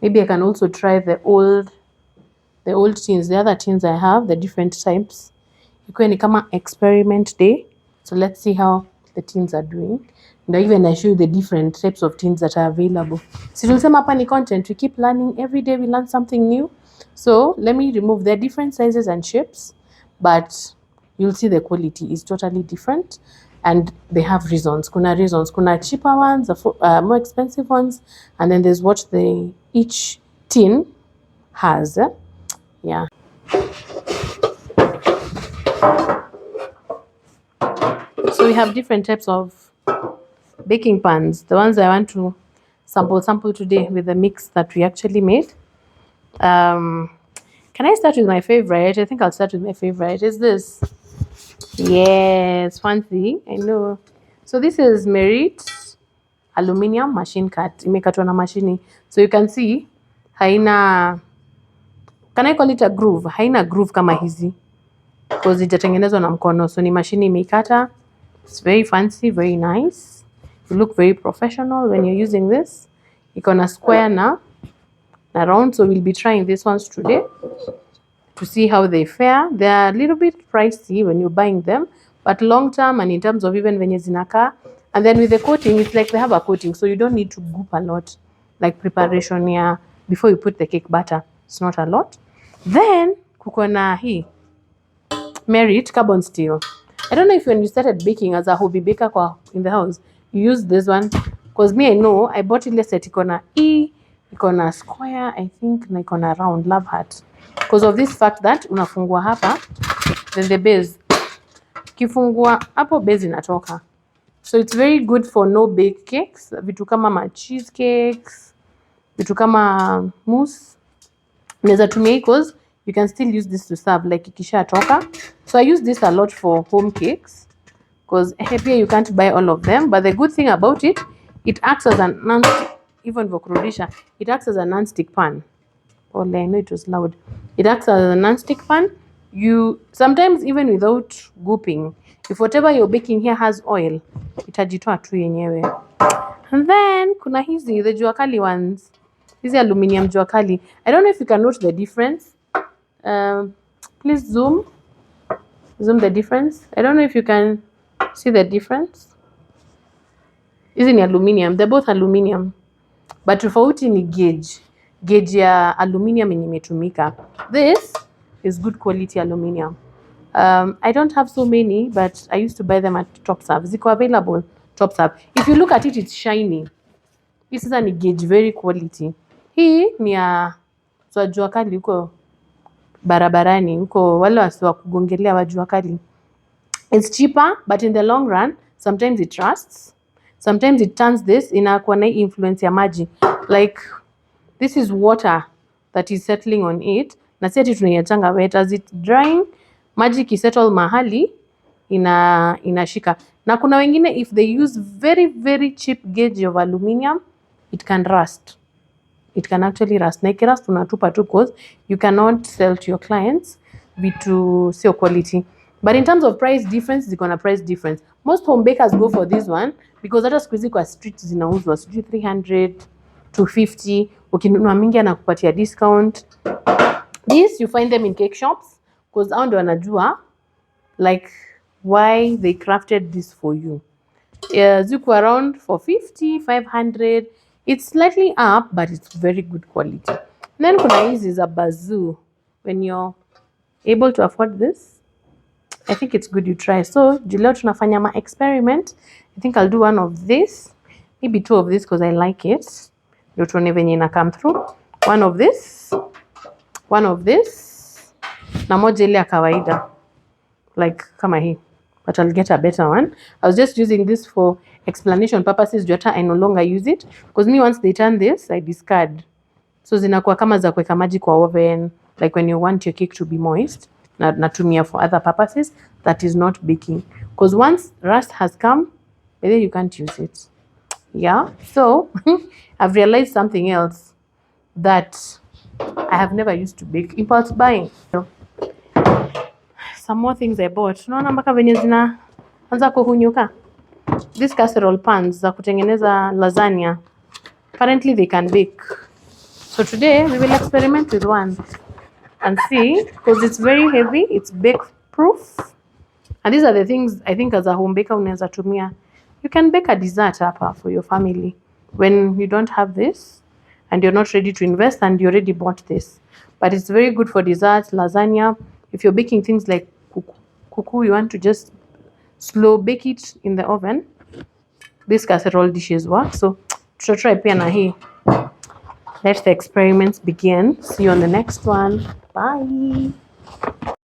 Maybe I can also try the old tins, the other tins I have, the different types. Ikuwe ni kama experiment day. So let's see how the tins are doing. And even I show you the different types of tins that are available. So tulisema hapa ni content. We keep learning every day. We learn something new. So let me remove the different sizes and shapes, but you'll see the quality is totally different, and they have reasons. Kuna cheaper ones, more expensive ones, and then there's what each tin has. Yeah. So we have different types of baking pans. The ones I want to sample today with the mix that we actually made. Can I start with my favorite? I think I'll start with my favorite. Is this? Yes, fancy. I know. So this is Merrit Aluminium machine cut. Imekatwa na machine. So you can see haina, can I call it a groove? Haina groove kama hizi, because itatengenezwa na mkono. So ni machine imeikata. It's very fancy, very nice. You look very professional when you're using this. Iko na square na round. So we'll be trying these ones today to see how they fare. They're a little bit pricey when you're buying them, but long term and in terms of even venye zinaka. And then with the coating, it's like they have a coating, so you don't need to goop a lot, like preparation here before you put the cake batter. It's not a lot. Then kuko na hii Merrit Carbon Steel. I don't know if when you started baking as a hobby baker in the house, you use this one, because me, I know I bought ile set iko na iko na square, I think, na iko na round, love heart, because of this fact that unafungua hapa, then the base kifungua hapo base inatoka. So it's very good for no bake cakes, vitu kama cheesecakes, vitu kama mousse. Unaweza tumia because you can still use this to serve like ikisha toka. So I use this a lot for home cakes, because here you can't buy all of them, but the good thing about it, it acts as an even vokurudisha, it acts as a non-stick pan. Oh, I know it was loud. It acts as a non-stick pan. You sometimes even without gooping, if whatever you're baking here has oil, itajitoa tu yenyewe. And then kuna hizi, the Jua Kali ones. Hizi aluminium Jua Kali. I don't know if you can note the difference. Please zoom the difference. I don't know if you can see the difference. Hizi ni aluminium. They're both aluminium, but tofauti ni gauge ya aluminium yenye imetumika. This is good quality aluminium. I don't have so many, but I used to buy them at Topserve. Ziko available Topserve. If you look at it, it's shiny. This is a gauge, very quality. Hii ni ya Jua Kali huko barabarani, huko wale wasiwa kugongelea wa Jua Kali. It's cheaper, but in the long run, sometimes it rusts. Sometimes it turns this inakuwa na influence ya maji. Like this is water that is settling on it. Na si ati tunaiachanga wet, as it drying, maji kisettle mahali inashika. Na kuna wengine, if they use very very cheap gauge of aluminium, it can rust. It can actually rust. Na ikirust unatupa tu, because you cannot sell to your clients vitu sio quality. But in terms of price difference, ziko na price difference. Most home bakers go for this one because hata siku hizi kwa street zinauzwa 300 to 50. Ukinunua mingi anakupatia discount. These you find them in cake shops, because hao ndio wanajua like why they crafted this for you. Ziko around 450, 500. It's slightly up, but it's very good quality. Then kuna hizi za bazoo. When you're able to afford this, I think it's good you try. So leo tunafanya ma experiment. I think I'll do one of this, maybe two of this, because I like it. Ndio tuone venye ina come through. One of this, na moja ile ya kawaida, like kama hii, but I'll get a better one. I was just using this for explanation purposes. Jota, I no longer use it, because me, once they turn this, I discard. So zinakuwa kama za kuweka maji kwa oven, like when you want your cake to be moist. Natumia for other purposes, that is not baking, because once rust has come, then you can't use it. Yeah, so I've realized something else that I have never used to bake: impulse buying. Some more things I bought. Unaona mpaka venye zinaanza kuhunyuka. These casserole pans za kutengeneza lasagna, apparently they can bake. So today we will experiment with one and see, because it's very heavy, it's bake proof. And these are the things I think as a home baker unaweza tumia. You can bake a dessert hapa for your family when you don't have this and you're not ready to invest and you already bought this. But it's very good for desserts, lasagna. If you're baking things like kuku, you want to just slow bake it in the oven. These casserole dishes work. So try pia na hii. Let the experiments begin. See you on the next one. Bye.